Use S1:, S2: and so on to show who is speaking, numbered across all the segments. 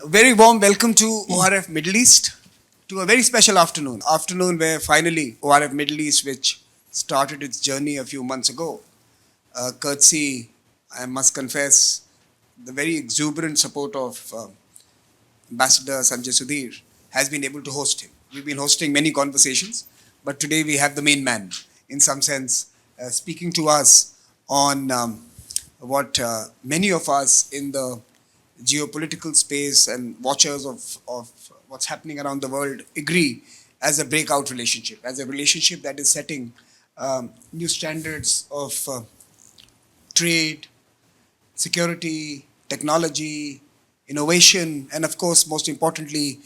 S1: A very warm welcome to ORF Middle East, to a very special afternoon where finally ORF Middle East, which started its journey a few months ago, courtesy, I must confess, the very exuberant support of Ambassador Sunjay Sudhir, has been able to host him. We've been hosting many conversations, but today we have the main man, in some sense, speaking to us on what many of us in the geopolitical space and watchers of what's happening around the world agree as a breakout relationship, as a relationship that is setting new standards of trade, security, technology, innovation, and of course, most importantly,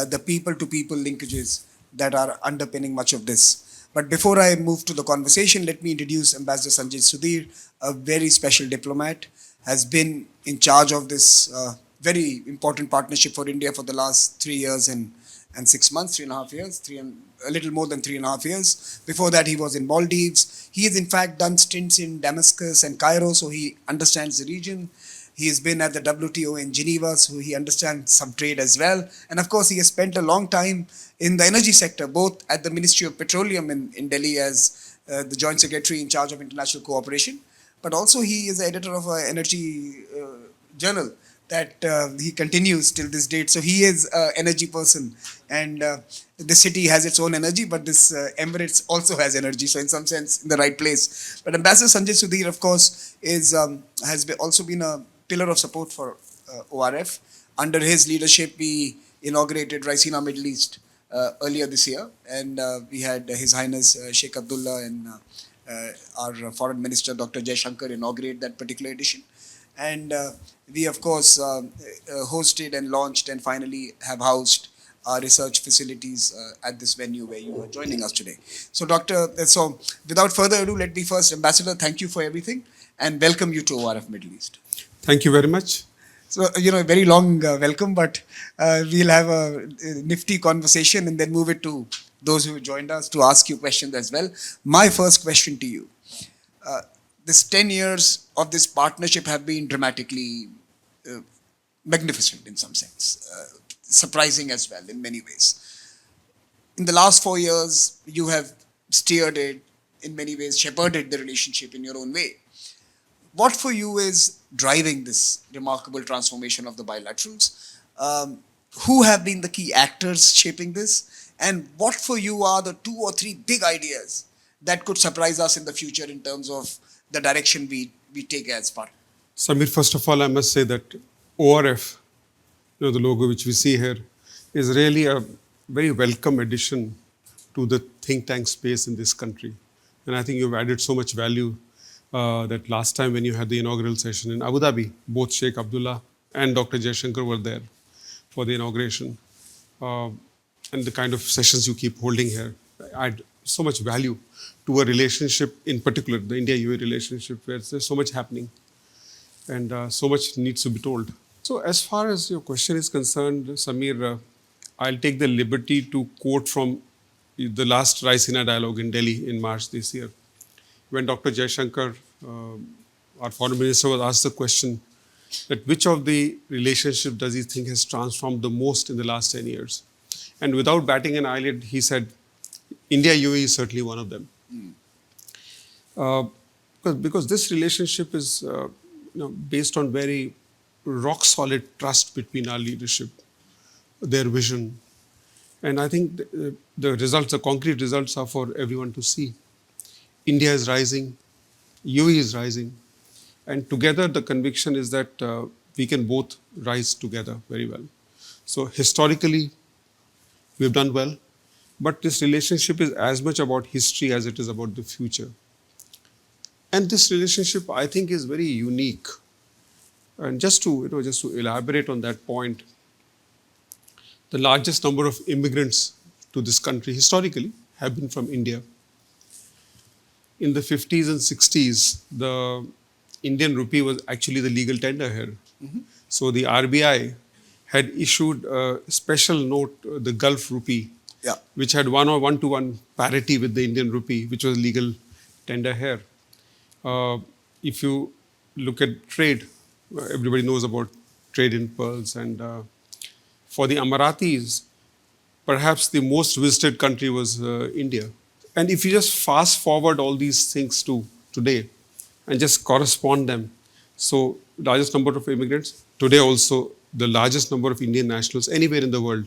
S1: the people to people linkages that are underpinning much of this. But before I move to the conversation, let me introduce Ambassador Sanjay Sudhir, a very special diplomat, has been in charge of this very important partnership for India for the last 3 years and 6 months, 3.5 years, a little more than 3.5 years. Before that, he was in Maldives. He has in fact done stints in Damascus and Cairo, so he understands the region. He has been at the WTO in Geneva, so he understands some trade as well. And of course, he has spent a long time in the energy sector, both at the Ministry of Petroleum in Delhi as the Joint Secretary in charge of international cooperation, but also he is the editor of an energy journal that he continues till this date. So he is an energy person, and the city has its own energy, but this Emirates also has energy. So in some sense, in the right place. But Ambassador Sanjay Sudhir, of course, also been a pillar of support for ORF. Under his leadership, we inaugurated Raisina Middle East earlier this year, and we had His Highness Sheikh Abdullah and our Foreign Minister Dr. Jaishankar inaugurate that particular edition. And we, of course, hosted and launched and finally have housed our research facilities at this venue where you are joining us today. So, so without further ado, let me first, Ambassador, thank you for everything and welcome you to ORF Middle East.
S2: Thank you very much.
S1: So, a very long welcome, but we'll have a nifty conversation and then move it to those who joined us to ask you questions as well. My first question to you. This 10 years of this partnership have been dramatically magnificent in some sense, surprising as well in many ways. In the last 4 years, you have steered it, in many ways, shepherded the relationship in your own way. What for you is driving this remarkable transformation of the bilaterals? Who have been the key actors shaping this? And what for you are the 2 or 3 big ideas that could surprise us in the future in terms of the direction we take as part?
S2: Samir, first of all, I must say that ORF, the logo which we see here, is really a very welcome addition to the think tank space in this country. And I think you've added so much value that last time when you had the inaugural session in Abu Dhabi, both Sheikh Abdullah and Dr. Jaishankar were there for the inauguration. And the kind of sessions you keep holding here add so much value to a relationship, in particular the India-UAE relationship, where there's so much happening and so much needs to be told. So as far as your question is concerned, Samir, I'll take the liberty to quote from the last Raisina dialogue in Delhi in March this year, when Dr. Jaishankar, our foreign minister, was asked the question that which of the relationship does he think has transformed the most in the last 10 years? And without batting an eyelid, he said, India-UAE is certainly one of them. Because this relationship is based on very rock-solid trust between our leadership, their vision. And I think the results, the concrete results are for everyone to see. India is rising, UAE is rising, and together the conviction is that we can both rise together very well. So historically, we've done well, but this relationship is as much about history as it is about the future. And this relationship, I think, is very unique. And just to elaborate on that point, the largest number of immigrants to this country historically have been from India. In the 50s and 60s, the Indian rupee was actually the legal tender here. Mm-hmm. So the RBI had issued a special note, the Gulf rupee, which had 1-to-1 parity with the Indian rupee, which was legal tender here. If you look at trade, everybody knows about trade in pearls and For the Emiratis, perhaps the most visited country was India. And if you just fast forward all these things to today and just correspond them, so largest number of immigrants, today also the largest number of Indian nationals anywhere in the world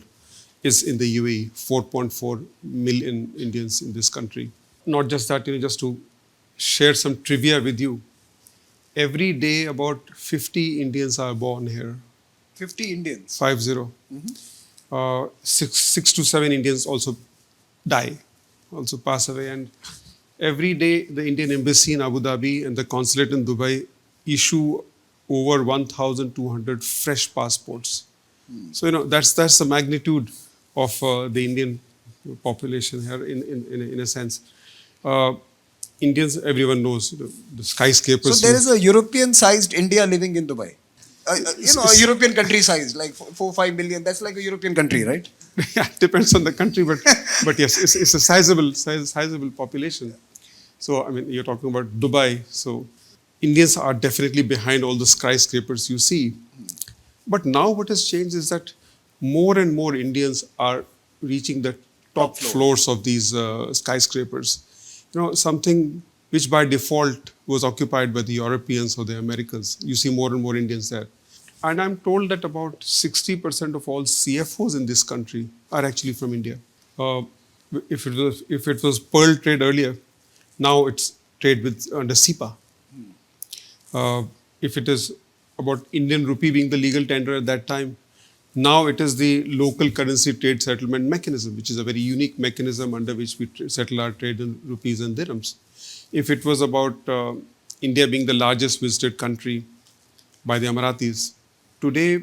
S2: is in the UAE, 4.4 million Indians in this country. Not just that, just to share some trivia with you, every day about 50 Indians are born here.
S1: 50 Indians.
S2: 50. Six to seven Indians also die, also pass away. And every day, the Indian embassy in Abu Dhabi and the consulate in Dubai issue over 1,200 fresh passports. So, that's the magnitude of the Indian population here in a sense. Indians, everyone knows, the skyscrapers.
S1: So there is a European-sized India living in Dubai. A European country size, like 4-5 million. That's like a European country, right?
S2: Yeah, depends on the country, but yes, it's a sizable population. So you're talking about Dubai. So Indians are definitely behind all the skyscrapers you see. But now what has changed is that more and more Indians are reaching the top floors of these skyscrapers. Something which by default was occupied by the Europeans or the Americans. You see more and more Indians there. And I'm told that about 60% of all CFOs in this country are actually from India. If it was pearl trade earlier, now it's trade under SEPA. If it is about Indian rupee being the legal tender at that time, now it is the local currency trade settlement mechanism, which is a very unique mechanism under which we settle our trade in rupees and dirhams. If it was about India being the largest visited country by the Emiratis, today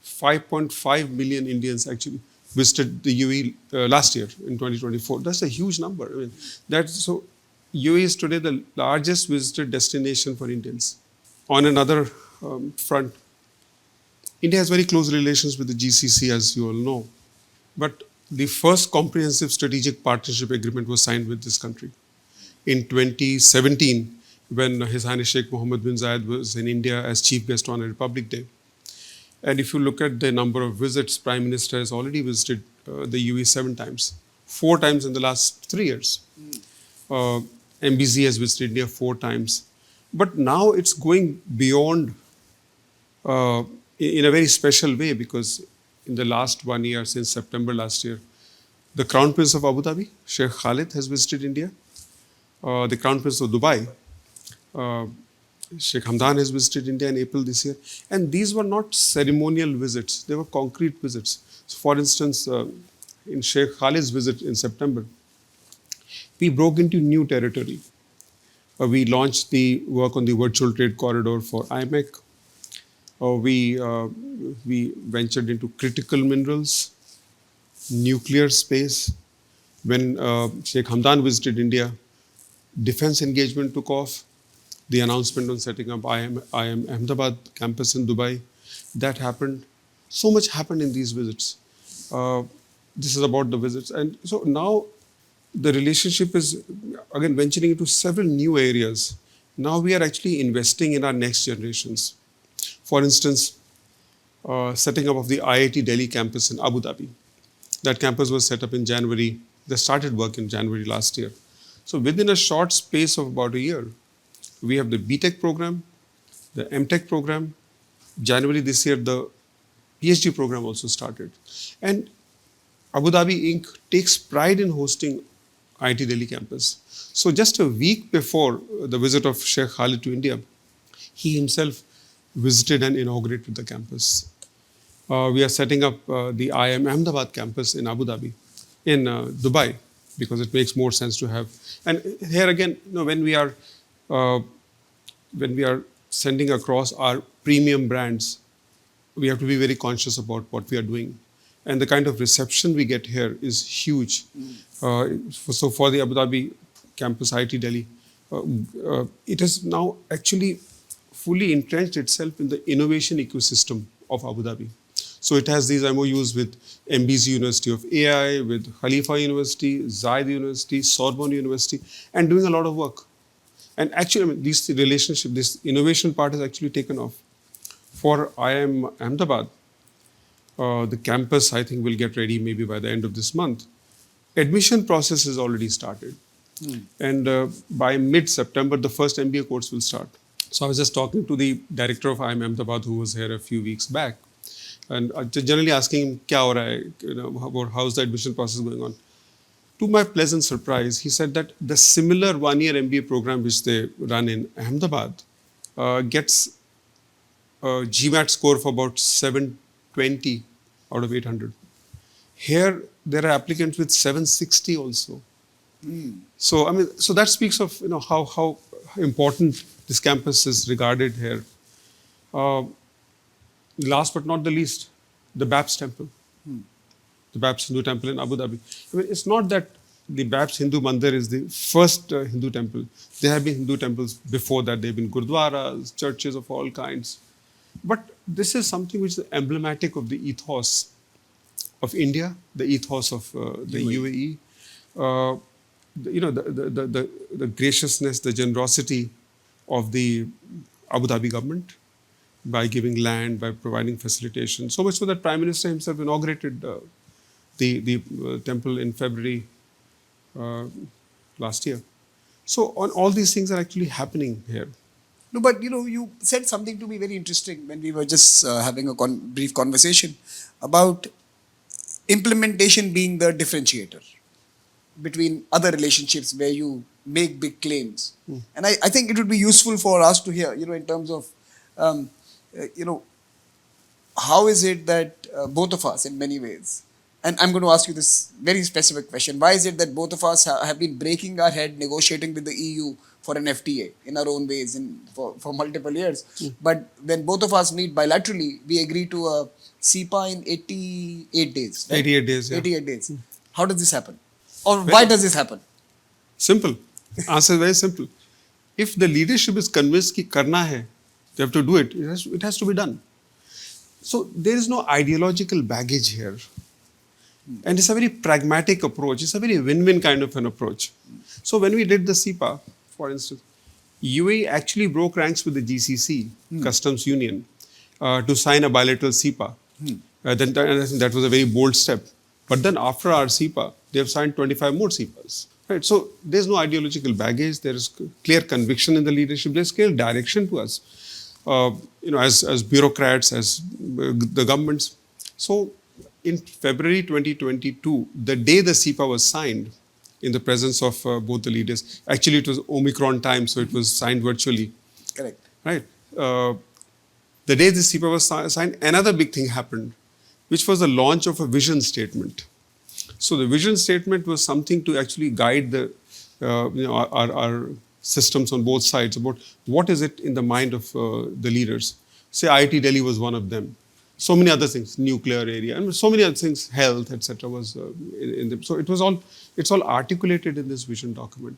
S2: 5.5 million Indians actually visited the UAE last year in 2024. That's a huge number. So UAE is today the largest visited destination for Indians. On another front, India has very close relations with the GCC, as you all know. But the first comprehensive strategic partnership agreement was signed with this country in 2017, when His Highness Sheikh Mohammed bin Zayed was in India as chief guest on a Republic Day. And if you look at the number of visits, Prime Minister has already visited the UAE 7 times, 4 times in the last 3 years. MBZ has visited India 4 times. But now it's going beyond in a very special way, because in the last 1 year, since September last year, the Crown Prince of Abu Dhabi, Sheikh Khalid, has visited India. The Crown Prince of Dubai, Sheikh Hamdan, has visited India in April this year. And these were not ceremonial visits, they were concrete visits. So for instance, in Sheikh Khalid's visit in September, we broke into new territory. We launched the work on the virtual trade corridor for IMEC. We ventured into critical minerals, nuclear space. When Sheikh Hamdan visited India, defense engagement took off. The announcement on setting up IIM Ahmedabad campus in Dubai, that happened. So much happened in these visits. This is about the visits. And so now the relationship is, again, venturing into several new areas. Now we are actually investing in our next generations. For instance, setting up of the IIT Delhi campus in Abu Dhabi. That campus was set up in January. They started work in January last year. So within a short space of about a year, we have the BTech program, the MTech program. January this year, the PhD program also started. And Abu Dhabi Inc. takes pride in hosting IIT Delhi campus. So just a week before the visit of Sheikh Khalid to India, he himself visited and inaugurated the campus. We are setting up the IIM Ahmedabad campus in Abu Dhabi, in Dubai, because it makes more sense to have. And here again, when we are sending across our premium brands, we have to be very conscious about what we are doing. And the kind of reception we get here is huge. So for the Abu Dhabi campus, IIT Delhi, it has now actually fully entrenched itself in the innovation ecosystem of Abu Dhabi. So it has these MOUs with MBZ University of AI, with Khalifa University, Zayed University, Sorbonne University, and doing a lot of work. And actually, this relationship, this innovation part has actually taken off. For IIM Ahmedabad, The campus, I think, will get ready maybe by the end of this month. Admission process has already started. And by mid-September, the first MBA course will start. So I was just talking to the director of IIM Ahmedabad, who was here a few weeks back, and generally asking him, "Kya ho raha hai? About how's the admission process going on?" To my pleasant surprise, he said that the similar one-year MBA program which they run in Ahmedabad gets a GMAT score of about 720 out of 800. Here, there are applicants with 760 also. So I mean, so that speaks of how important this campus is regarded here. Last but not the least, the Babs Temple, the Babs Hindu Temple in Abu Dhabi. I mean, it's not that the Babs Hindu Mandir is the first Hindu temple. There have been Hindu temples before that. There have been gurdwaras, churches of all kinds. But this is something which is emblematic of the ethos of India, the ethos of the UAE. The graciousness, the generosity of the Abu Dhabi government by giving land, by providing facilitation. So much so that Prime Minister himself inaugurated the temple in February last year. So on all these things are actually happening here.
S1: No, but you said something to me very interesting when we were just having a brief conversation about implementation being the differentiator between other relationships where you make big claims. And I think it would be useful for us to hear, in terms of, how is it that both of us in many ways, and I'm going to ask you this very specific question, why is it that both of us have been breaking our head negotiating with the EU for an FTA in our own ways for multiple years, but when both of us meet bilaterally, we agree to a CEPA in 88 days. Right?
S2: 88 days, yeah.
S1: 88 days. How does this happen? Or why does this happen?
S2: Simple. Answer is very simple. If the leadership is convinced कि करना है, they have to do it. It has to be done. So there is no ideological baggage here. And it's a very pragmatic approach. It's a very win-win kind of an approach. So when we did the CEPA, for instance, UAE actually broke ranks with the GCC, Customs Union, to sign a bilateral CEPA. And I think that was a very bold step. But then after our CEPA, they have signed 25 more CEPAs. Right? So there's no ideological baggage. There is clear conviction in the leadership. There's clear direction to us, as bureaucrats, as the governments. So in February 2022, the day the CEPA was signed, in the presence of both the leaders, actually it was Omicron time, so it was signed virtually.
S1: Correct.
S2: Right. The day the CEPA was signed, another big thing happened, which was the launch of a vision statement. So the vision statement was something to actually guide the, our systems on both sides about what is it in the mind of the leaders. Say IIT Delhi was one of them. So many other things, nuclear area, and so many other things, health, etc. was in them. So it's all articulated in this vision document.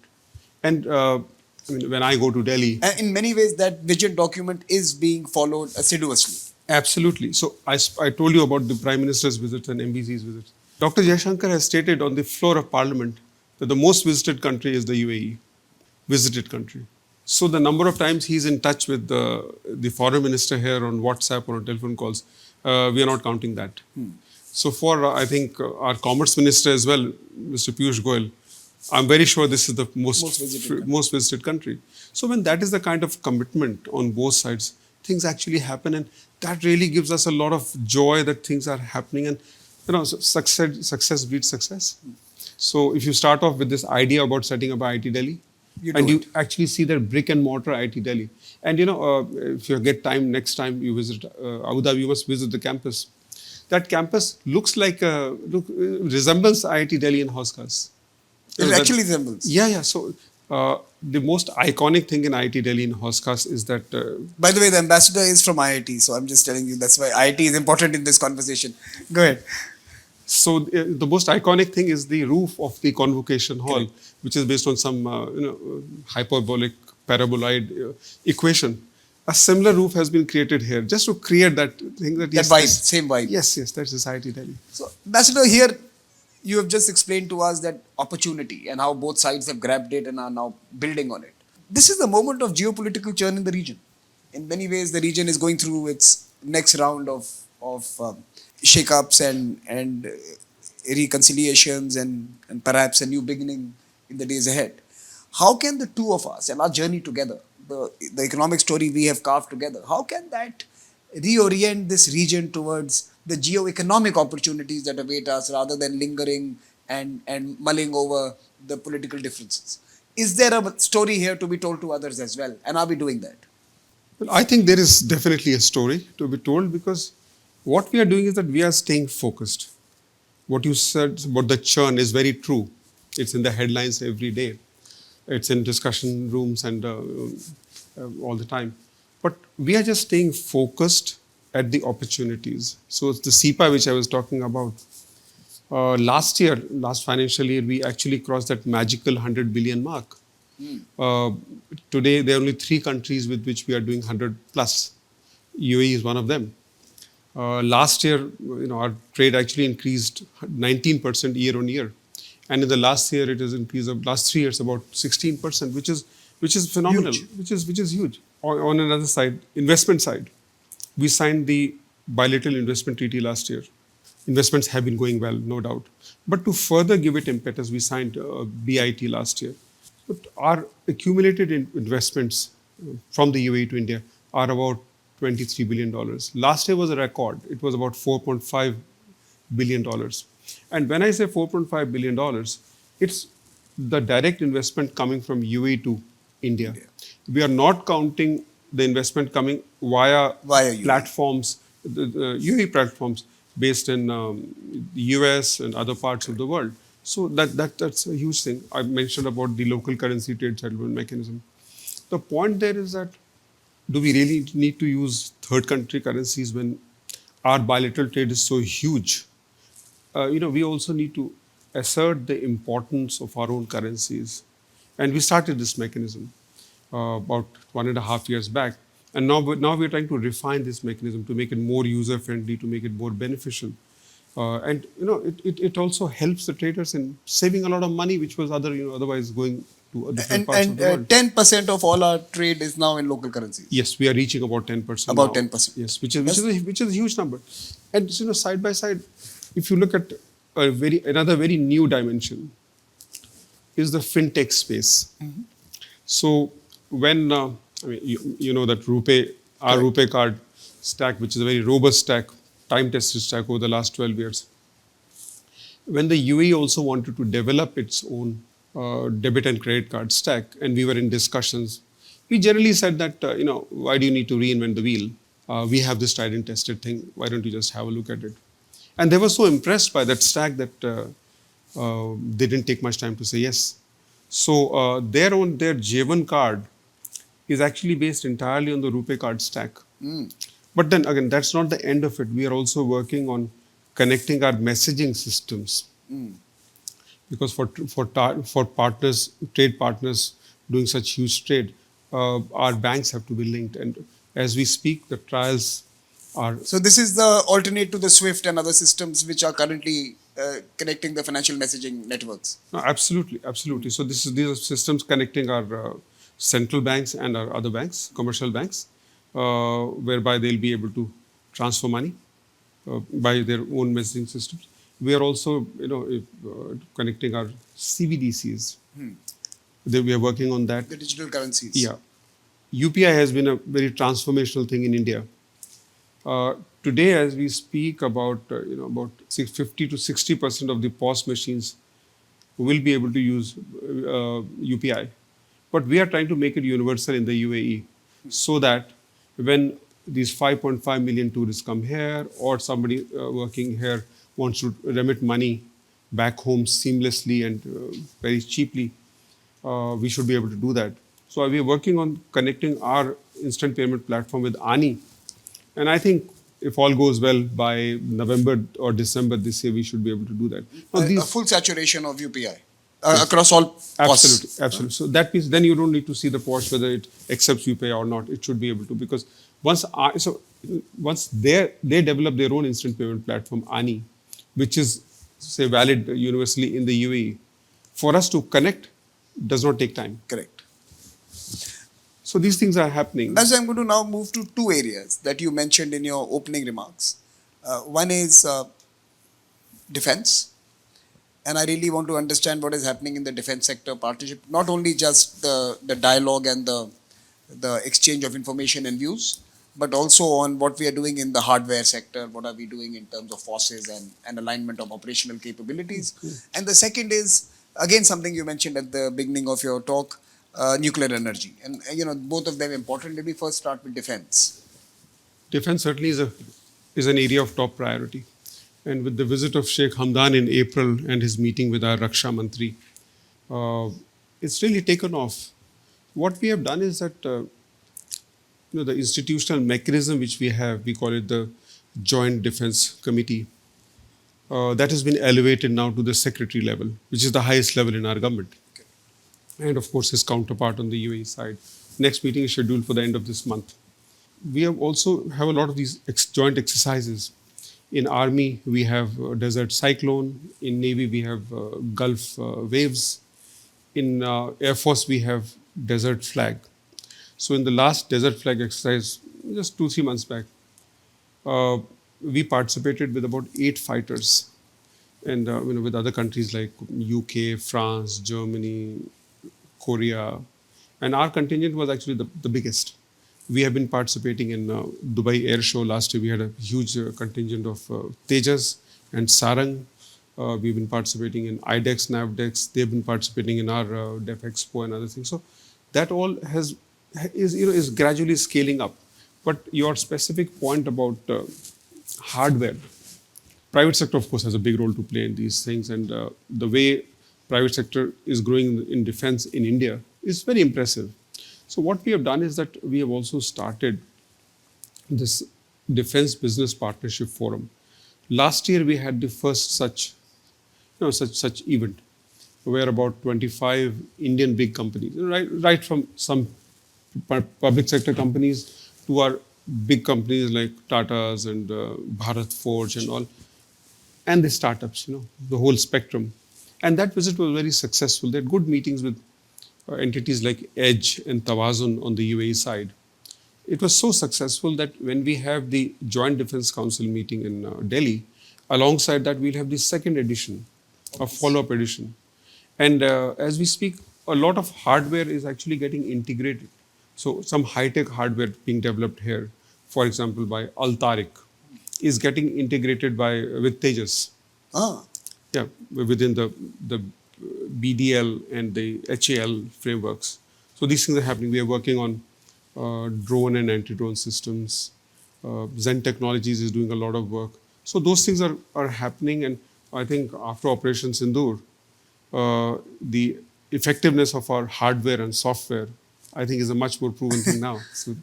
S2: And when I go to Delhi,
S1: and in many ways, that vision document is being followed assiduously.
S2: Absolutely. So I told you about the Prime Minister's visit and MBC's visit. Dr. Jaishankar has stated on the floor of Parliament that the most visited country is the UAE, visited country. So the number of times he's in touch with the foreign minister here on WhatsApp or on telephone calls, we are not counting that. So for, I think, our commerce minister as well, Mr. Piyush Goyal, I'm very sure this is the most visited country. So when that is the kind of commitment on both sides, things actually happen, and that really gives us a lot of joy that things are happening, and success breeds success. So if you start off with this idea about setting up IIT Delhi, you actually see that brick and mortar IIT Delhi, and if you get time next time you visit Abu Dhabi, you must visit the campus. That campus looks like resembles IIT Delhi in Hauskas.
S1: It actually resembles.
S2: Yeah. So the most iconic thing in IIT Delhi in Hauskas is that.
S1: By the way, the ambassador is from IIT, so I'm just telling you that's why IIT is important in this conversation. Go ahead.
S2: So the most iconic thing is the roof of the convocation hall, which is based on some hyperbolic paraboloid equation. A similar roof has been created here just to create that thing that
S1: vibe, same vibe.
S2: Yes, that's IIT Delhi.
S1: So, Ambassador, here you have just explained to us that opportunity and how both sides have grabbed it and are now building on it. This is the moment of geopolitical churn in the region. In many ways, the region is going through its next round of shake-ups and reconciliations and perhaps a new beginning in the days ahead. How can the two of us and our journey together, the economic story we have carved together, how can that reorient this region towards the geoeconomic opportunities that await us rather than lingering and mulling over the political differences? Is there a story here to be told to others as well? And are we doing that?
S2: Well, I think there is definitely a story to be told because what we are doing is that we are staying focused. What you said about the churn is very true. It's in the headlines every day. It's in discussion rooms and all the time. But we are just staying focused at the opportunities. So it's the CEPA which I was talking about. Last year, last financial year, we actually crossed that magical 100 billion mark. Uh, Today, there are only 3 countries with which we are doing 100 plus. UAE is one of them. Last year, our trade actually increased 19% year on year, and in the last year, it has increased. Last 3 years, about 16%, which is phenomenal,
S1: Huge.
S2: which is huge. On another side, investment side, we signed the bilateral investment treaty last year. Investments have been going well, no doubt. But to further give it impetus, we signed BIT last year. But our accumulated investments from the UAE to India are about $23 billion. Last year was a record. It was about $4.5 billion. And when I say $4.5 billion, it's the direct investment coming from UAE to India. We are not counting the investment coming via
S1: UAE.
S2: platforms, the UAE platforms based in the US and other parts of the world. So that's a huge thing. I mentioned about the local currency trade settlement mechanism. The point there is that do we really need to use third country currencies when our bilateral trade is so huge? We also need to assert the importance of our own currencies. And we started this mechanism about 1.5 years back. And now we're trying to refine this mechanism to make it more user friendly, to make it more beneficial. It also helps the traders in saving a lot of money, which was otherwise going to different parts of the world.
S1: 10% of all our trade is now in local currencies.
S2: Yes, we are reaching about 10%.
S1: About
S2: now.
S1: 10%.
S2: Yes, which is a huge number. And side by side, if you look at another very new dimension, is the fintech space. Mm-hmm. So when you know that our RuPay card stack, which is a very robust stack, time-tested stack over the last 12 years. When the UAE also wanted to develop its own debit and credit card stack, and we were in discussions, we generally said that, why do you need to reinvent the wheel? We have this tried and tested thing. Why don't you just have a look at it? And they were so impressed by that stack that they didn't take much time to say yes. So their J1 card is actually based entirely on the RuPay card stack. Mm. But then again, that's not the end of it. We are also working on connecting our messaging systems. Mm. Because for partners, trade partners doing such huge trade, our banks have to be linked. And as we speak, the trials are...
S1: So this is the alternate to the SWIFT and other systems which are currently connecting the financial messaging networks.
S2: No, absolutely. So these are systems connecting our central banks and our other banks, commercial banks, whereby they'll be able to transfer money by their own messaging systems. We are also, connecting our CBDCs. We are working on that.
S1: The digital currencies.
S2: Yeah. UPI has been a very transformational thing in India. Today, as we speak, about 50 to 60% of the POS machines will be able to use UPI. But we are trying to make it universal in the UAE so that when these 5.5 million tourists come here or somebody working here wants to remit money back home seamlessly and very cheaply, we should be able to do that. So we are working on connecting our instant payment platform with ANI. And I think if all goes well, by November or December this year, we should be able to do that.
S1: Now, a full saturation of UPI. Across all POS.
S2: Absolutely. So that means then you don't need to see the POS whether it accepts UPI or not. It should be able to, because once they develop their own instant payment platform, ANI, which is say valid universally in the UAE, for us to connect does not take time.
S1: Correct.
S2: So these things are happening.
S1: As I'm going to now move to 2 areas that you mentioned in your opening remarks. One is defense, and I really want to understand what is happening in the defense sector partnership, not only just the dialogue and the exchange of information and views, but also on what we are doing in the hardware sector, what are we doing in terms of forces and alignment of operational capabilities. And the second is, again, something you mentioned at the beginning of your talk, nuclear energy. And, both of them important. Let me first start with defense.
S2: Defense certainly is an area of top priority. And with the visit of Sheikh Hamdan in April and his meeting with our Raksha Mantri, it's really taken off. What we have done is that the institutional mechanism which we have, we call it the Joint Defense Committee, that has been elevated now to the secretary level, which is the highest level in our government. And of course, his counterpart on the UAE side. Next meeting is scheduled for the end of this month. We have also have a lot of these joint exercises. In Army, we have Desert Cyclone. In Navy, we have Gulf Waves. In Air Force, we have Desert Flag. So in the last Desert Flag exercise, just 2-3 months back, we participated with about 8 fighters, and with other countries like UK, France, Germany, Korea, and our contingent was actually the biggest. We have been participating in Dubai Air Show. Last year we had a huge contingent of Tejas and Sarang. We've been participating in IDEX, NAVDEX. They've been participating in our DEF Expo and other things. So that all is gradually scaling up. But your specific point about hardware, private sector of course has a big role to play in these things, and the way private sector is growing in defense in India is very impressive. So what we have done is that we have also started this Defense Business Partnership Forum. Last year we had the first such event where about 25 Indian big companies, right from some public sector companies to our big companies like Tata's and Bharat Forge and all, and the startups, the whole spectrum. And that visit was very successful. They had good meetings with entities like Edge and Tawazun on the UAE side. It was so successful that when we have the Joint Defense Council meeting in Delhi, alongside that we'll have the second edition, a follow-up edition. And as we speak, a lot of hardware is actually getting integrated. So some high-tech hardware being developed here, for example, by Al Tariq, is getting integrated with Tejas. Yeah, within the BDL and the HAL frameworks. So these things are happening. We are working on drone and anti-drone systems. Zen Technologies is doing a lot of work. So those things are happening, and I think after Operation Sindoor, the effectiveness of our hardware and software, I think, is a much more proven thing now. So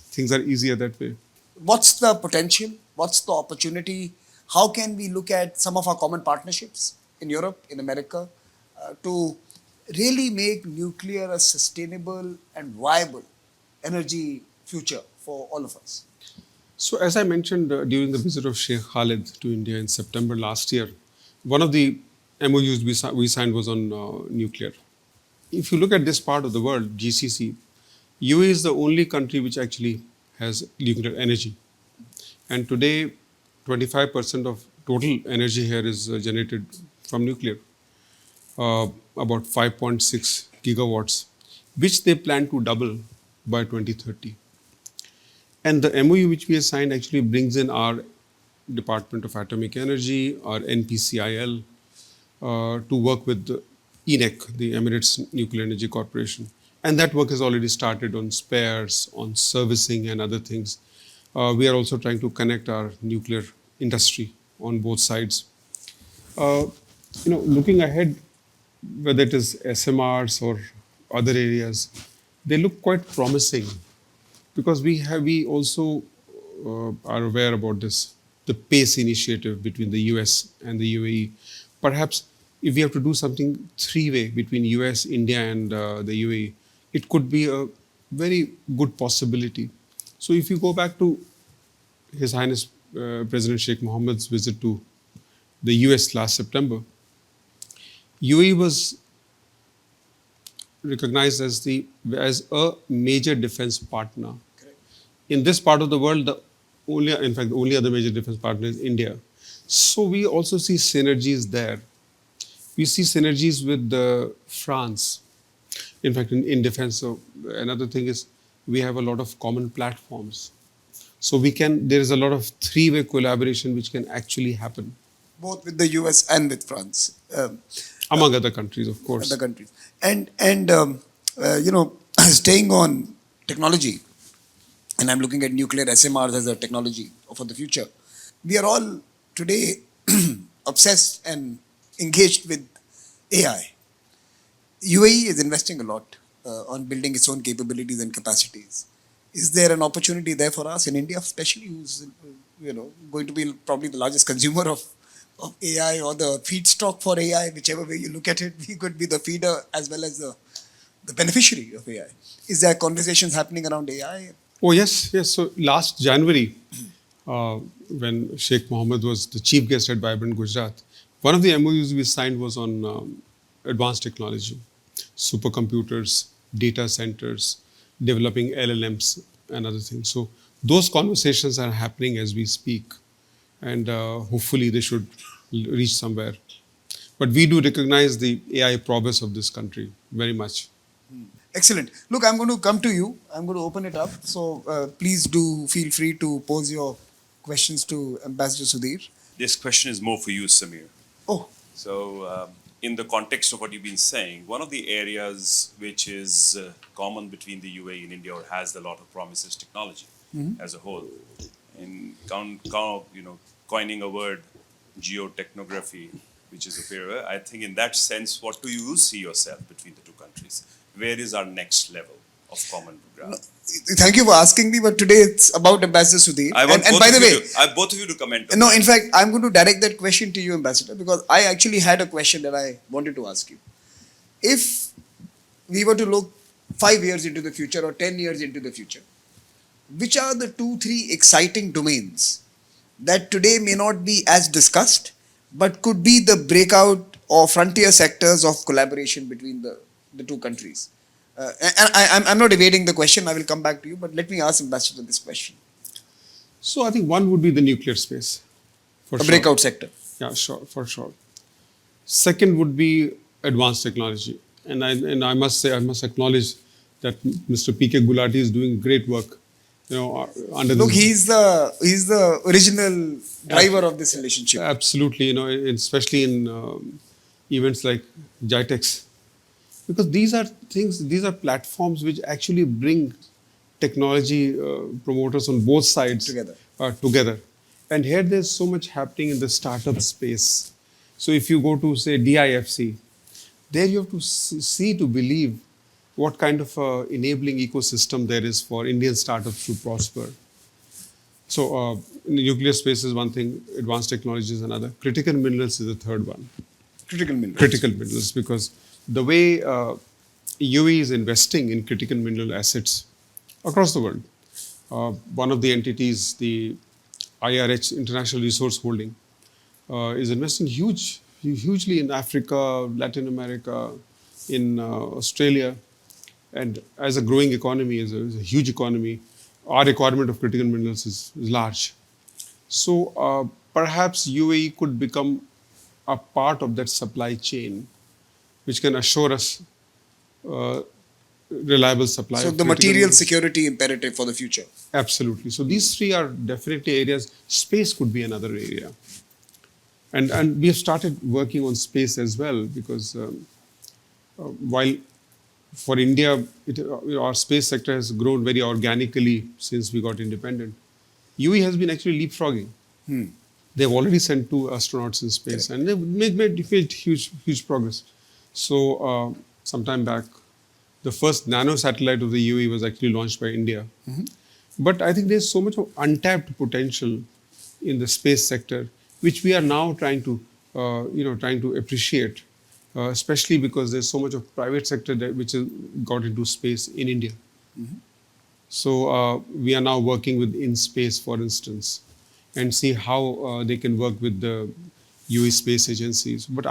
S2: things are easier that way.
S1: What's the potential? What's the opportunity? How can we look at some of our common partnerships in Europe, in America, to really make nuclear a sustainable and viable energy future for all of us?
S2: So as I mentioned during the visit of Sheikh Khalid to India in September last year, one of the MOUs we signed was on nuclear. If you look at this part of the world, GCC, UAE is the only country which actually has nuclear energy. And today, 25% of total energy here is generated from nuclear, about 5.6 gigawatts, which they plan to double by 2030. And the MOU which we have signed actually brings in our Department of Atomic Energy, our NPCIL, to work with the ENEC, the Emirates Nuclear Energy Corporation. And that work has already started on spares, on servicing and other things. We are also trying to connect our nuclear industry on both sides. Looking ahead, whether it is SMRs or other areas, they look quite promising, because we also are aware about the PACE initiative between the US and the UAE. Perhaps if we have to do something three-way between US, India and the UAE, it could be a very good possibility. So if you go back to His Highness President Sheikh Mohammed's visit to the US last September, UAE was recognized as a major defense partner.
S1: Correct.
S2: In this part of the world, the in fact, the only other major defense partner is India. So we also see synergies there. We see synergies with France, in fact, in defense. So another thing is we have a lot of common platforms. So there is a lot of three-way collaboration which can actually happen.
S1: Both with the US and with France.
S2: Among other countries, of course.
S1: Other countries. Staying on technology, and I'm looking at nuclear SMRs as a technology for the future. We are all today obsessed and engaged with AI. UAE is investing a lot on building its own capabilities and capacities. Is there an opportunity there for us in India, especially who's going to be probably the largest consumer of AI or the feedstock for AI, whichever way you look at it? We could be the feeder as well as the beneficiary of AI. Is there conversations happening around AI?
S2: Oh, yes. So last January, when Sheikh Mohammed was the chief guest at Vibrant Gujarat, one of the MOUs we signed was on advanced technology, supercomputers, data centers, developing LLMs and other things. So those conversations are happening as we speak, and hopefully they should reach somewhere. But we do recognize the AI prowess of this country very much.
S1: Excellent. Look, I'm going to come to you. I'm going to open it up. So please do feel free to pose your questions to Ambassador Sudhir.
S3: This question is more for you, Samir.
S1: Oh.
S3: So, in the context of what you've been saying, one of the areas which is common between the UAE and India, or has a lot of promises, technology as a whole. In coining a word, geotechnography, which is a pair. I think in that sense, what do you see yourself between the two countries? Where is our next level of common ground?
S1: Thank you for asking me, but today it's about Ambassador Sudhir.
S3: I want both of you to comment on
S1: that. In fact, I'm going to direct that question to you, Ambassador, because I actually had a question that I wanted to ask you. If we were to look 5 years into the future or 10 years into the future, which are the 2-3 exciting domains that today may not be as discussed, but could be the breakout or frontier sectors of collaboration between the two countries? I'm not evading the question. I will come back to you, but let me ask Ambassador this question.
S2: So I think one would be the nuclear space.
S1: A breakout sector.
S2: Yeah, sure, for sure. Second would be advanced technology. And I must acknowledge that Mr. P.K. Gulati is doing great work.
S1: Look, he's the original driver of this relationship.
S2: Absolutely, especially in events like GITEX. Because these are platforms which actually bring technology promoters on both sides together. And here there's so much happening in the startup space. So if you go to, say, DIFC, there you have to see to believe what kind of enabling ecosystem there is for Indian startups to prosper. So in the nuclear space is one thing, advanced technology is another. Critical minerals is the third one.
S1: Critical
S2: minerals, because the way UAE is investing in critical mineral assets across the world. One of the entities, the IRH, International Resource Holding, is investing hugely in Africa, Latin America, in Australia. And as a growing economy, is a huge economy, our requirement of critical minerals is large. So perhaps UAE could become a part of that supply chain, which can assure us reliable supply.
S1: So the material security imperative for the future.
S2: Absolutely. So these three are definitely areas. Space could be another area. And we have started working on space as well, because while for India, our space sector has grown very organically since we got independent, UAE has been actually leapfrogging. They've already sent 2 astronauts in space, and they've made huge progress. So sometime back, the first nano satellite of the UAE was actually launched by India. But I think there's so much of untapped potential in the space sector, which we are now trying to appreciate, especially because there's so much of private sector which has got into space in India. So we are now working with InSpace, for instance, and see how they can work with the UAE space agencies. But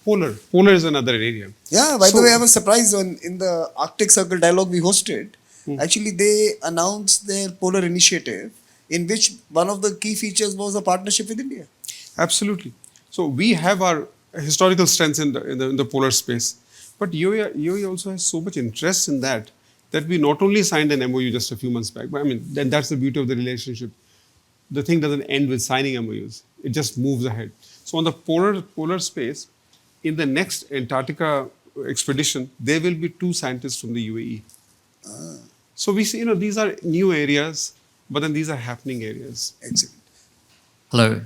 S2: Polar is another area.
S1: Yeah, by the way, I was surprised in the Arctic Circle dialogue we hosted. Actually, they announced their Polar initiative in which one of the key features was a partnership with India.
S2: Absolutely. So we have our historical strengths in the polar space, but UAE also has so much interest in that we not only signed an MOU just a few months back, but I mean that's the beauty of the relationship. The thing doesn't end with signing MOUs; it just moves ahead. So on the polar space, in the next Antarctica expedition, there will be 2 scientists from the UAE. So we see, these are new areas, but then these are happening areas.
S1: Excellent.
S4: Hello.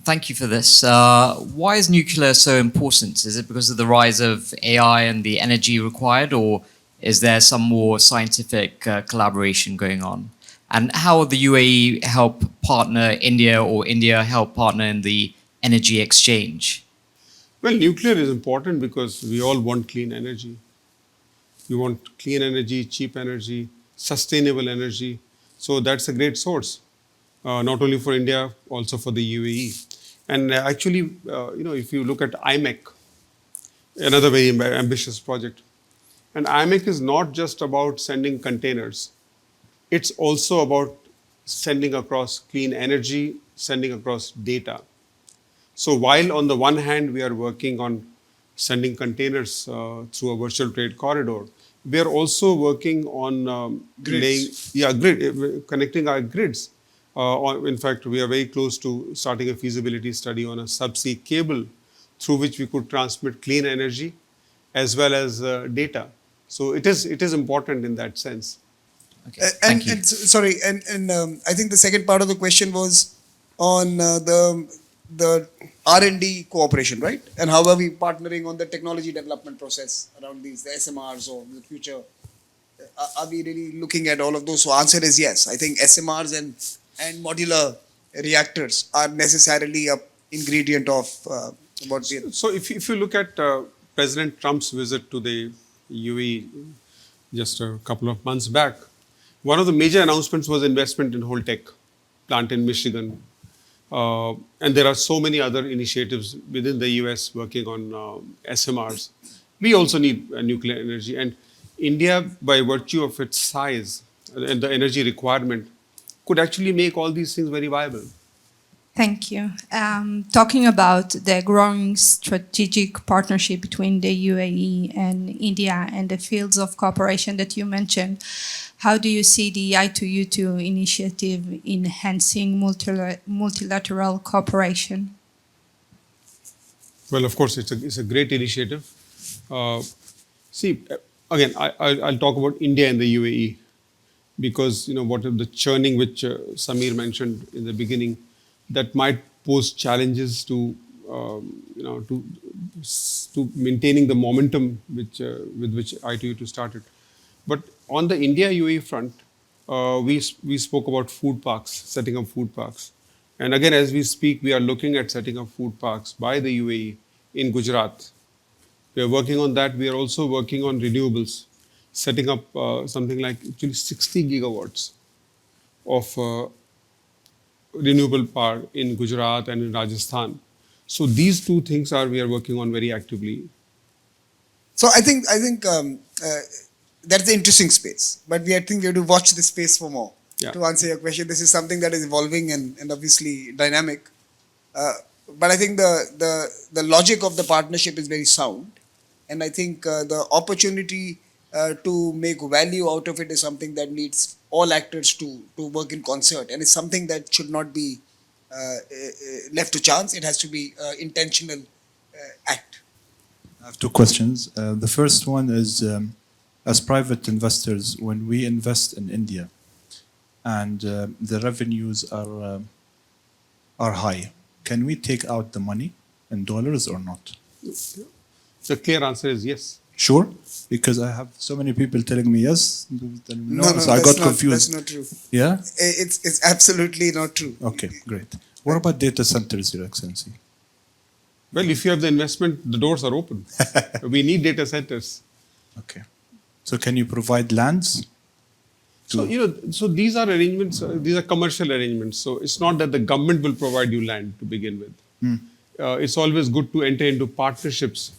S4: Thank you for this. Why is nuclear so important? Is it because of the rise of AI and the energy required, or is there some more scientific collaboration going on? And how will the UAE help partner India, or India help partner in the energy exchange?
S2: Well, nuclear is important because we all want clean energy. We want clean energy, cheap energy, sustainable energy. So that's a great source, not only for India, also for the UAE. And actually, if you look at IMEC, another very ambitious project, and IMEC is not just about sending containers. It's also about sending across clean energy, sending across data. So while on the one hand, we are working on sending containers through a virtual trade corridor, we are also working on connecting our grids. In fact, we are very close to starting a feasibility study on a subsea cable through which we could transmit clean energy as well as data. So it is important in that sense.
S4: Okay, thank you.
S1: I think the second part of the question was on the R&D cooperation, right? And how are we partnering on the technology development process around the SMRs or the future? Are we really looking at all of those? So answer is yes. I think SMRs and modular reactors are necessarily an ingredient of what we are.
S2: So if you look at President Trump's visit to the UAE just a couple of months back, one of the major announcements was investment in Holtec plant in Michigan. And there are so many other initiatives within the US working on SMRs. We also need nuclear energy. And India, by virtue of its size and the energy requirement, could actually make all these things very viable.
S5: Thank you. Talking about the growing strategic partnership between the UAE and India and the fields of cooperation that you mentioned, how do you see the I2U2 initiative enhancing multilateral cooperation?
S2: Well, of course, it's a great initiative. Again, I'll talk about India and the UAE because what the churning which Samir mentioned in the beginning, that might pose challenges to maintaining the momentum with which I2U2 started. But on the India-UAE front, we spoke about food parks, setting up food parks. And again, as we speak, we are looking at setting up food parks by the UAE in Gujarat. We are working on that. We are also working on renewables, setting up something like actually 60 gigawatts of renewable power in Gujarat and in Rajasthan. So these 2 things we are working on very actively.
S1: So I think that's the interesting space, but I think we have to watch this space for more.
S2: Yeah.
S1: To answer your question, this is something that is evolving and obviously dynamic. But I think the logic of the partnership is very sound, and I think the opportunity to make value out of it is something that needs all actors to work in concert, and it's something that should not be left to chance. It has to be intentional act.
S6: I have 2 questions. The first one is, as private investors, when we invest in India and the revenues are high, can we take out the money in dollars or not?
S2: The clear answer is yes.
S6: Sure? Because I have so many people telling me yes, telling me no, so I
S1: that's
S6: got confused.
S1: That's not true.
S6: Yeah?
S1: It's absolutely not true.
S6: Okay, great. What about data centers, Your Excellency?
S2: Well, if you have the investment, the doors are open. We need data centers.
S6: Okay. So can you provide lands?
S2: So these are arrangements, these are commercial arrangements. So it's not that the government will provide you land to begin with. It's always good to enter into partnerships.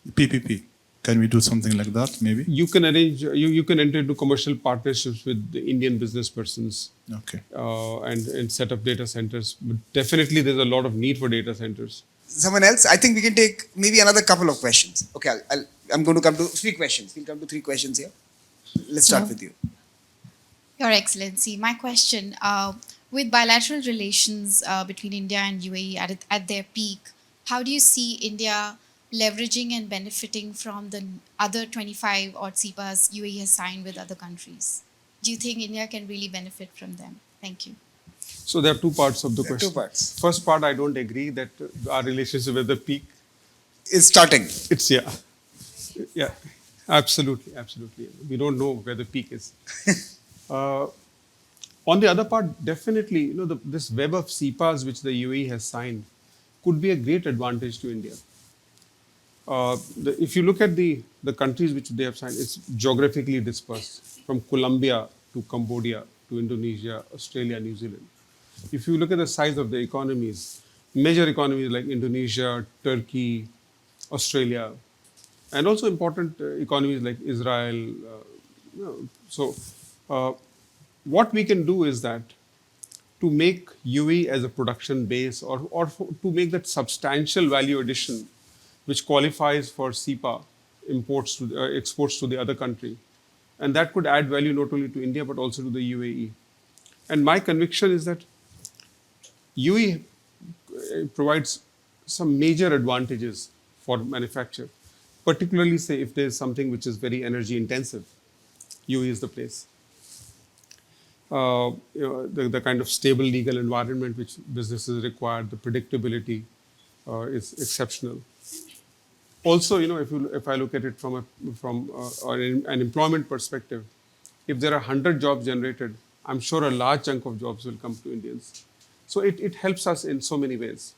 S6: PPP. Can we do something like that, maybe?
S2: You can arrange, you can enter into commercial partnerships with the Indian business persons
S6: Okay.
S2: and set up data centers. But definitely there's a lot of need for data centers.
S1: Someone else? I think we can take maybe another couple of questions. Okay, I'm going to come to 3 questions. We'll come to 3 questions here. Let's start with you.
S7: Your Excellency, my question, with bilateral relations between India and UAE at their peak, how do you see India leveraging and benefiting from the other 25 odd CEPAs UAE has signed with other countries? Do you think India can really benefit from them? Thank you.
S2: So there are 2 parts of the
S1: There are
S2: question.
S1: 2 parts.
S2: First part, I don't agree that our relationship with the peak.
S1: It's starting.
S2: It's yeah, absolutely. We don't know where the peak is. On the other part, definitely, this web of CEPAs which the UAE has signed could be a great advantage to India. If you look at the countries which they have signed, it's geographically dispersed from Colombia to Cambodia to Indonesia, Australia, New Zealand. If you look at the size of the economies, major economies like Indonesia, Turkey, Australia, and also important economies like Israel. What we can do is that to make UAE as a production base or to make that substantial value addition which qualifies for CEPA exports to the other country. And that could add value not only to India but also to the UAE. And my conviction is that UAE provides some major advantages for manufacture, particularly say if there is something which is very energy intensive, UAE is the place. The kind of stable legal environment which businesses require, the predictability is exceptional. Also, if I look at it from an employment perspective, if there are 100 jobs generated, I'm sure a large chunk of jobs will come to Indians. So it helps us in so many ways.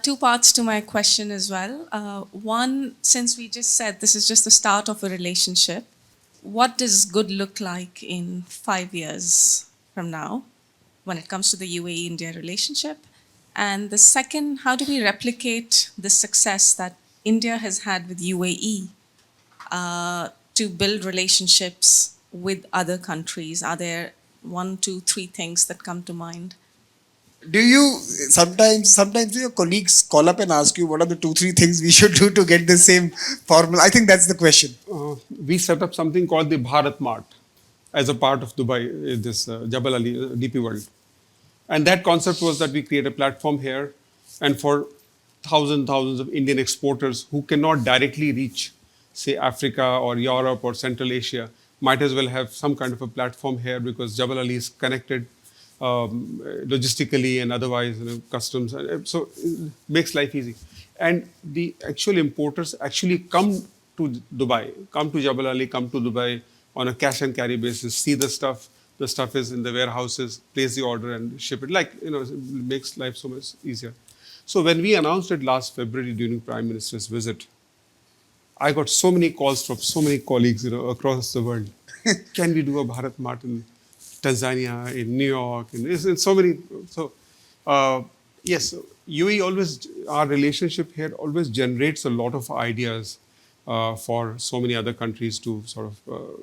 S8: 2 parts to my question as well. One, since we just said this is just the start of a relationship, what does good look like in 5 years from now when it comes to the UAE-India relationship? And the second, how do we replicate the success that India has had with UAE to build relationships with other countries? Are there 1, 2, 3 things that come to mind?
S1: Do you sometimes do your colleagues call up and ask you what are the 2-3 things we should do to get the same formula? I think that's the question.
S2: We set up something called the Bharat Mart as a part of Dubai, this Jabal Ali DP World. And that concept was that we create a platform here, and for thousands of Indian exporters who cannot directly reach, say, Africa or Europe or Central Asia, might as well have some kind of a platform here because Jabal Ali is connected logistically and otherwise, customs. So it makes life easy. And the actual importers actually come to Dubai, come to Jabal Ali, come to Dubai on a cash and carry basis, see the stuff is in the warehouses, place the order and ship it. It makes life so much easier. So when we announced it last February during Prime Minister's visit, I got so many calls from so many colleagues, across the world. Can we do a Bharat Mart in Tanzania, in New York, in so many. So, yes, UAE always, our relationship here always generates a lot of ideas for so many other countries to sort of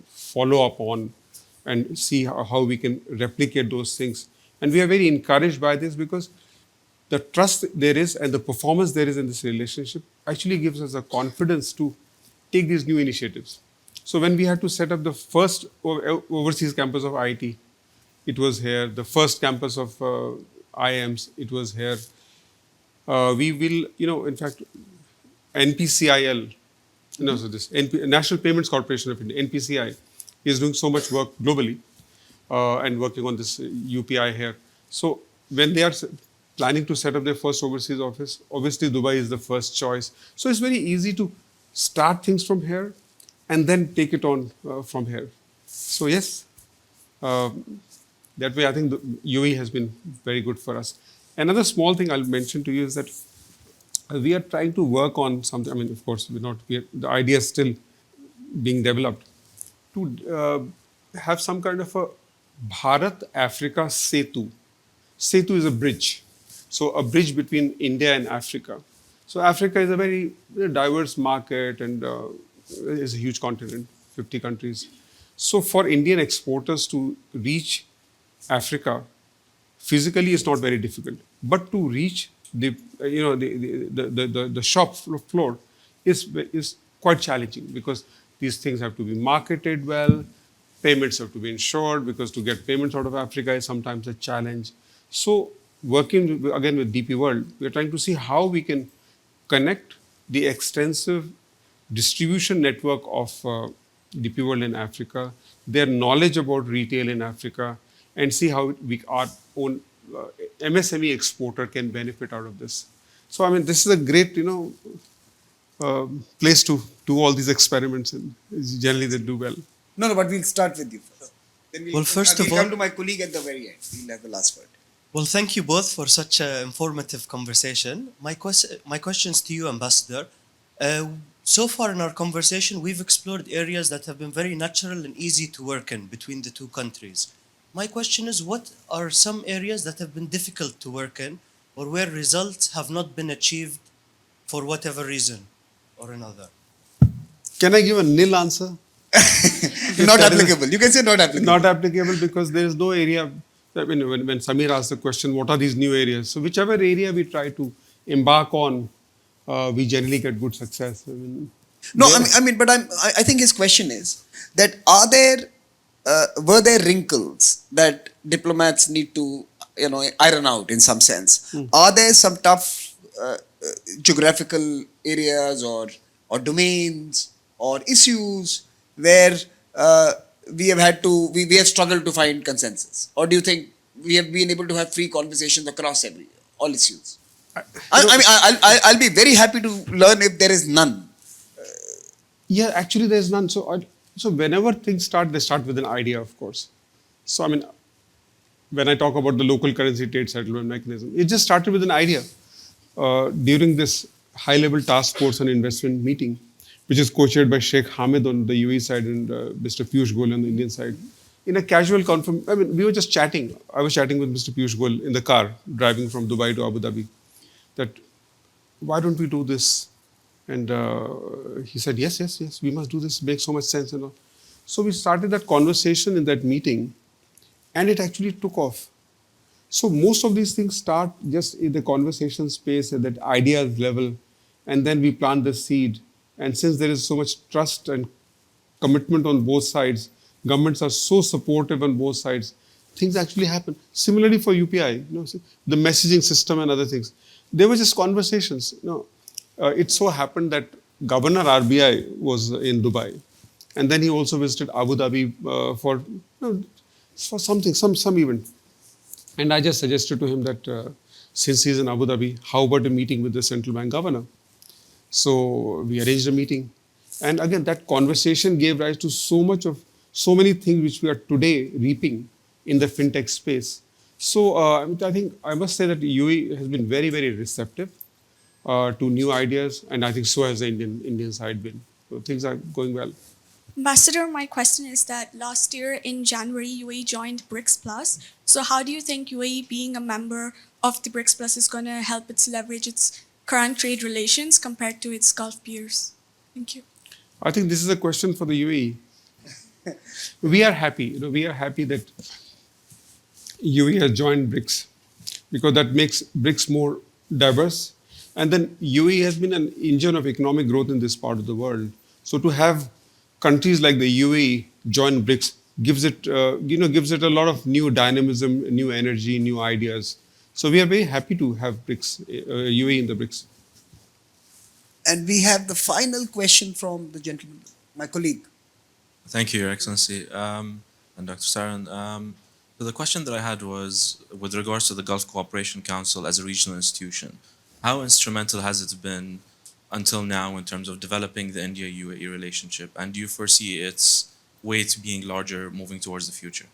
S2: follow up on and see how we can replicate those things. And we are very encouraged by this because the trust there is and the performance there is in this relationship actually gives us the confidence to take these new initiatives. So when we had to set up the first overseas campus of IT, it was here. The first campus of IIMs, it was here. We will, in fact, NPCIL, so this National Payments Corporation of India, NPCI, is doing so much work globally and working on this UPI here. So when they are planning to set up their first overseas office, obviously Dubai is the first choice. So it's very easy to start things from here and then take it on from here. So yes, that way I think the UAE has been very good for us. Another small thing I'll mention to you is that we are trying to work on something. I mean, of course, the idea is still being developed to have some kind of a Bharat-Africa Setu. Setu is a bridge. So a bridge between India and Africa. So Africa is a very diverse market and is a huge continent, 50 countries. So for Indian exporters to reach Africa, physically is not very difficult. But to reach the shop floor is quite challenging because these things have to be marketed well, payments have to be ensured because to get payments out of Africa is sometimes a challenge. So working again with DP World, we are trying to see how we can connect the extensive distribution network of DP World in Africa, their knowledge about retail in Africa, and see how our own MSME exporter can benefit out of this. So, I mean, this is a great, place to do all these experiments, and generally they do well.
S1: No, but we'll start with you first. Then
S9: Well, first of
S1: we'll
S9: all-
S1: come to my colleague at the very end. He'll have the last word.
S9: Well, thank you both for such an informative conversation. My questions to you, Ambassador. So far in our conversation, we've explored areas that have been very natural and easy to work in between the two countries. My question is, what are some areas that have been difficult to work in or where results have not been achieved for whatever reason or another?
S2: Can I give a nil answer?
S1: Not applicable. You can say not applicable.
S2: Not applicable because there is no area. I mean, when Samir asked the question, what are these new areas? So whichever area we try to embark on, we generally get good success. I mean,
S1: No, but I think his question is that were there wrinkles that diplomats need to, iron out in some sense? Are there some tough geographical areas or domains or issues where we have struggled to find consensus? Or do you think we have been able to have free conversations across all issues? I'll be very happy to learn if there is none.
S2: yeah, actually there's none. So whenever things start, they start with an idea, of course. So I mean, when I talk about the local currency trade settlement mechanism, it just started with an idea. During this high-level task force on investment meeting, which is co-chaired by Sheikh Hamid on the UAE side and Mr. Piyush Goyal on the Indian side, in a casual conference, I mean, we were just chatting. I was chatting with Mr. Piyush Goyal in the car, driving from Dubai to Abu Dhabi, that why don't we do this? And he said, yes, we must do this. It makes so much sense. So we started that conversation in that meeting, and it actually took off. So most of these things start just in the conversation space at that ideas level, and then we plant the seed. And since there is so much trust and commitment on both sides, governments are so supportive on both sides, things actually happen. Similarly for UPI, the messaging system and other things. There were just conversations. It so happened that Governor RBI was in Dubai, and then he also visited Abu Dhabi for something, some event. And I just suggested to him that since he's in Abu Dhabi, how about a meeting with the central bank governor? So we arranged a meeting, and again that conversation gave rise to so many things which we are today reaping in the fintech space. So I think I must say that UAE has been very, very receptive to new ideas, and I think so has the Indian side been. So things are going well.
S10: Ambassador, my question is that last year in January, UAE joined BRICS Plus. So how do you think UAE being a member of the BRICS Plus is going to help it leverage its current trade relations compared to its Gulf peers? Thank you.
S2: I think this is a question for the UAE. We are happy. We are happy that UAE has joined BRICS because that makes BRICS more diverse. And then UAE has been an engine of economic growth in this part of the world. So to have countries like the UAE join BRICS gives it a lot of new dynamism, new energy, new ideas. So we are very happy to have UAE in the BRICS.
S1: And we have the final question from the gentleman, my colleague.
S11: Thank you, Your Excellency, and Dr. Saran. So the question that I had was with regards to the Gulf Cooperation Council as a regional institution. How instrumental has it been until now in terms of developing the India-UAE relationship? And do you foresee its weight being larger moving towards the future?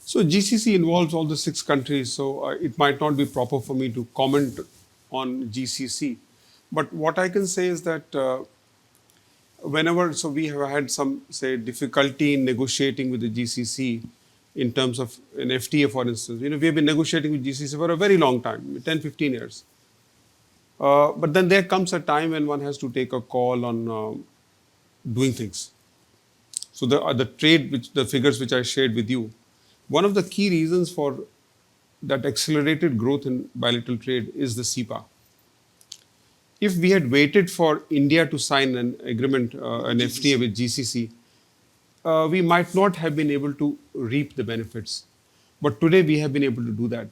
S2: So GCC involves all the 6 countries, so it might not be proper for me to comment on GCC. But what I can say is that we have had some, difficulty in negotiating with the GCC in terms of an FTA, for instance. We have been negotiating with GCC for a very long time, 10, 15 years. But then there comes a time when one has to take a call on doing things. So the trade, the figures which I shared with you, one of the key reasons for that accelerated growth in bilateral trade is the CEPA. If we had waited for India to sign an agreement, an FTA with GCC, we might not have been able to reap the benefits. But today we have been able to do that.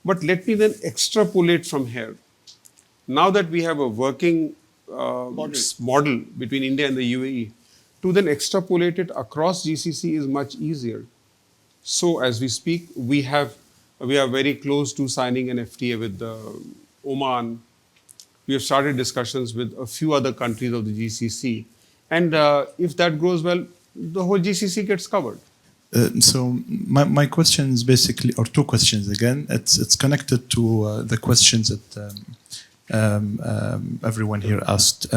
S2: But let me then extrapolate from here. Now that we have a working model between India and the UAE, to then extrapolate it across GCC is much easier. So as we speak, we are very close to signing an FTA with Oman. We have started discussions with a few other countries of the GCC. And if that goes well, the whole GCC gets covered.
S6: So my question is basically, or two questions again. It's connected to the questions that everyone here asked.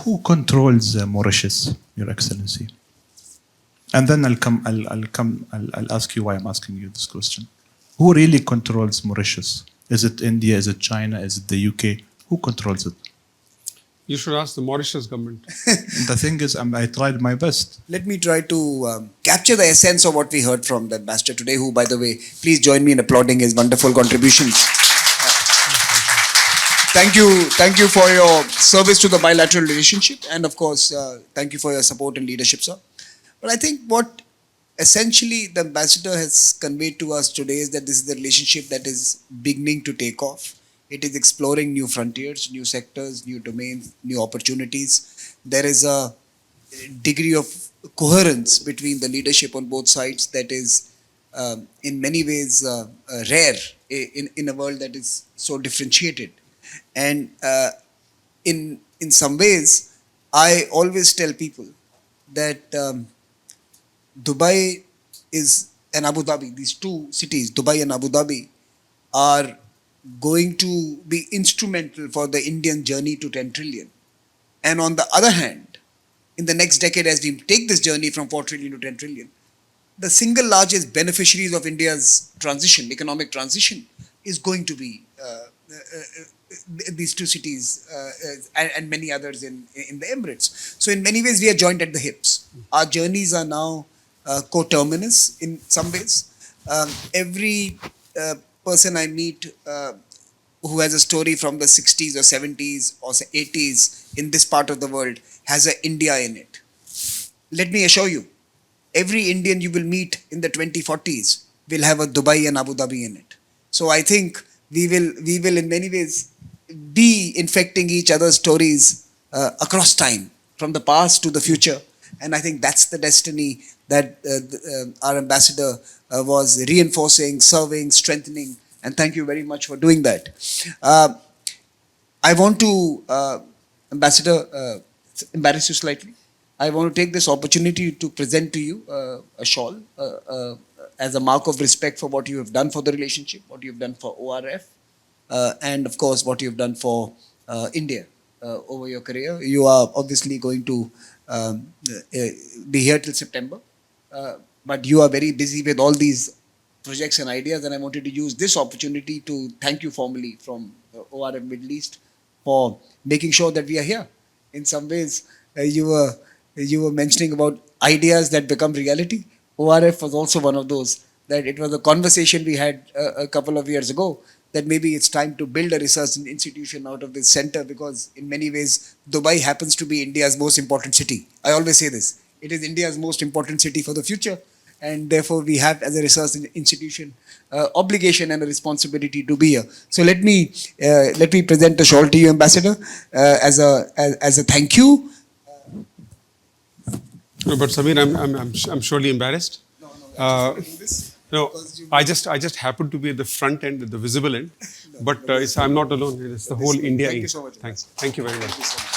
S6: Who controls Mauritius, Your Excellency? And then I'll ask you why I'm asking you this question. Who really controls Mauritius? Is it India? Is it China? Is it the UK? Who controls it?
S2: You should ask the Mauritius government.
S6: The thing is, I tried my best.
S1: Let me try to capture the essence of what we heard from the ambassador today, who, by the way, please join me in applauding his wonderful contributions. Thank you for your service to the bilateral relationship, and of course, thank you for your support and leadership, sir. But I think what essentially the ambassador has conveyed to us today is that this is the relationship that is beginning to take off. It is exploring new frontiers, new sectors, new domains, new opportunities. There is a degree of coherence between the leadership on both sides that is in many ways rare in a world that is so differentiated. And in some ways, I always tell people that Dubai is and Abu Dhabi, these two cities, Dubai and Abu Dhabi, are going to be instrumental for the Indian journey to 10 trillion. And on the other hand, in the next decade, as we take this journey from 4 trillion to 10 trillion, the single largest beneficiaries of India's transition, economic transition, is going to be these two cities and many others in the Emirates. So in many ways, we are joined at the hips. Our journeys are now coterminous in some ways. Every person I meet who has a story from the 60s or 70s or 80s in this part of the world has an India in it. Let me assure you, every Indian you will meet in the 2040s will have a Dubai and Abu Dhabi in it. So I think we will in many ways be infecting each other's stories across time, from the past to the future. And I think that's the destiny that our ambassador was reinforcing, serving, strengthening. And thank you very much for doing that. I want to, Ambassador, embarrass you slightly. I want to take this opportunity to present to you a shawl as a mark of respect for what you have done for the relationship, what you have done for ORF, and of course what you have done for India over your career. You are obviously going to be here till September, but you are very busy with all these projects and ideas, and I wanted to use this opportunity to thank you formally from ORF Middle East for making sure that we are here. In some ways, you were mentioning about ideas that become reality. ORF was also one of those, that it was a conversation we had a couple of years ago, that maybe it's time to build a research institution out of this center, because in many ways, Dubai happens to be India's most important city. I always say this. It is India's most important city for the future. And therefore, we have, as a research institution, obligation and a responsibility to be here. So let me present a shawl to you, Ambassador, as a thank you.
S2: No, but Samir, I'm surely embarrassed. No, I just happen to be at the front end, at the visible end. But I'm not alone. It's the whole India.
S1: Thank you so much.
S2: Thanks. Thank you very much.
S1: Thank you so much.